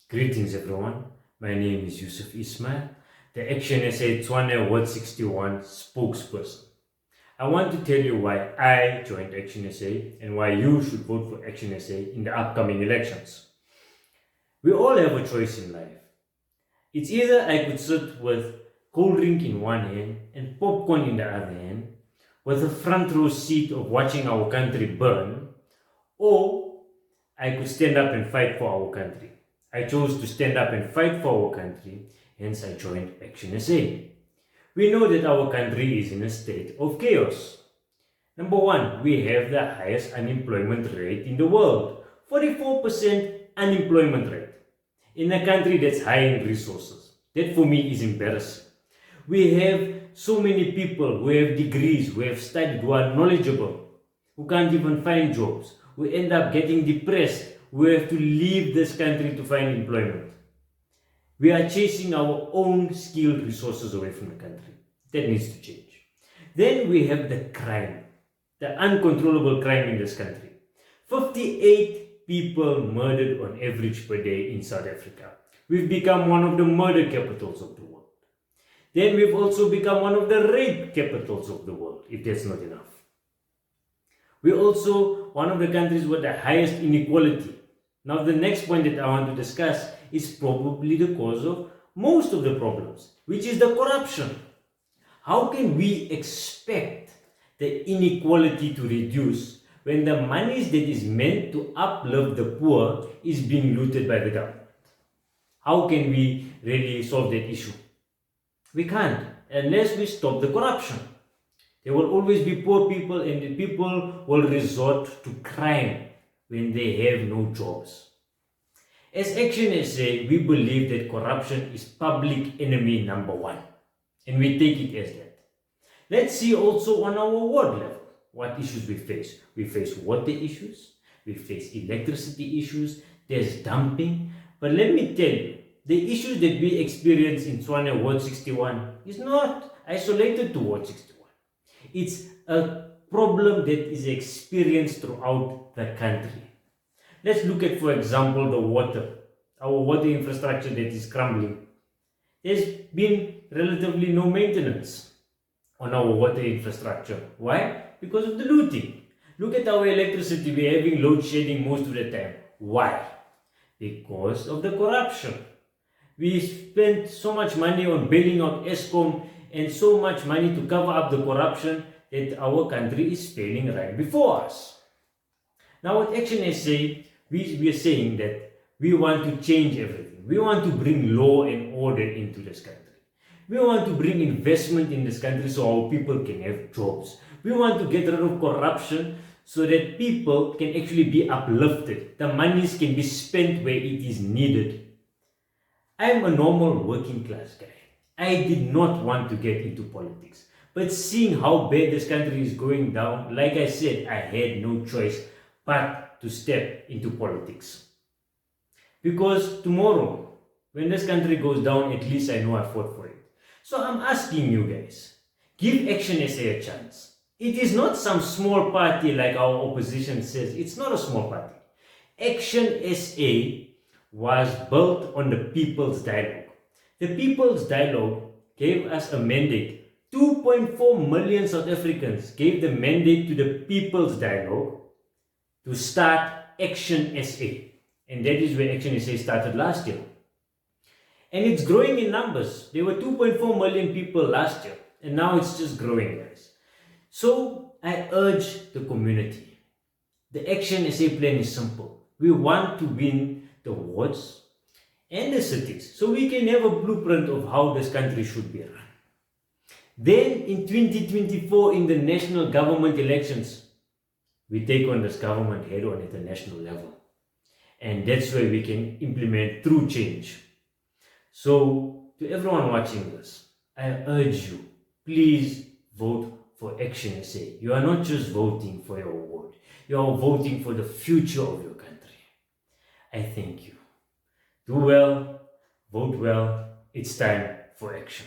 Greetings everyone, my name is Yusuf Ismail, the ActionSA Tswane Ward 61 spokesperson. I want to tell you why I joined ActionSA and why you should vote for ActionSA in the upcoming elections. We all have a choice in life. It's either I could sit with cold drink in one hand and popcorn in the other hand, with a front row seat of watching our country burn, or I could stand up and fight for our country. I chose to stand up and fight for our country, hence I joined ActionSA. We know that our country is in a state of chaos. Number one, we have the highest unemployment rate in the world, 44% unemployment rate, in a country that's high in resources. That for me is embarrassing. We have so many people who have degrees, who have studied, who are knowledgeable, who can't even find jobs, who end up getting depressed. We have to leave this country to find employment. We are chasing our own skilled resources away from the country. That needs to change. Then we have the crime, the uncontrollable crime in this country. 58 people murdered on average per day in South Africa. We've become one of the murder capitals of the world. Then we've also become one of the rape capitals of the world, if that's not enough. We're also one of the countries with the highest inequality. Now, the next point that I want to discuss is probably the cause of most of the problems, which is the corruption. How can we expect the inequality to reduce when the money that is meant to uplift the poor is being looted by the government? How can we really solve that issue? We can't unless we stop the corruption. There will always be poor people, and the people will resort to crime when they have no jobs. As ActionSA, we believe that corruption is public enemy number one, and we take it as that. Let's see also on our ward level what issues we face. We face water issues, we face electricity issues, there's dumping. But let me tell you, the issues that we experience in Tswane Ward 61 is not isolated to Ward 61. It's a problem that is experienced throughout the country. Let's look at, for example, the water, our water infrastructure that is crumbling. There's been relatively no maintenance on our water infrastructure. Why? Because of the looting. Look at our electricity, we're having load shedding most of the time. Why? Because of the corruption. We spent so much money on bailing out Eskom and so much money to cover up the corruption that our country is failing right before us. Now what ActionSA, we are saying that we want to change everything. We want to bring law and order into this country. We want to bring investment in this country so our people can have jobs. We want to get rid of corruption so that people can actually be uplifted. The monies can be spent where it is needed. I am a normal working class guy. I did not want to get into politics. But seeing how bad this country is going down, like I said, I had no choice but to step into politics. Because tomorrow, when this country goes down, at least I know I fought for it. So I'm asking you guys, give ActionSA a chance. It is not some small party like our opposition says. It's not a small party. ActionSA was built on the People's Dialogue. The People's Dialogue gave us a mandate. 2.4 million South Africans gave the mandate to the People's Dialogue to start ActionSA. And that is where ActionSA started last year. And it's growing in numbers. There were 2.4 million people last year. And now it's just growing, guys. So I urge the community. The ActionSA plan is simple. We want to win the wards and the cities so we can have a blueprint of how this country should be run. Then in 2024, in the national government elections, we take on this government head on at the national level. And that's where we can implement true change. So to everyone watching this, I urge you, please vote for ActionSA. You are not just voting for your ward. You are voting for the future of your country. I thank you. Do well, vote well. It's time for action.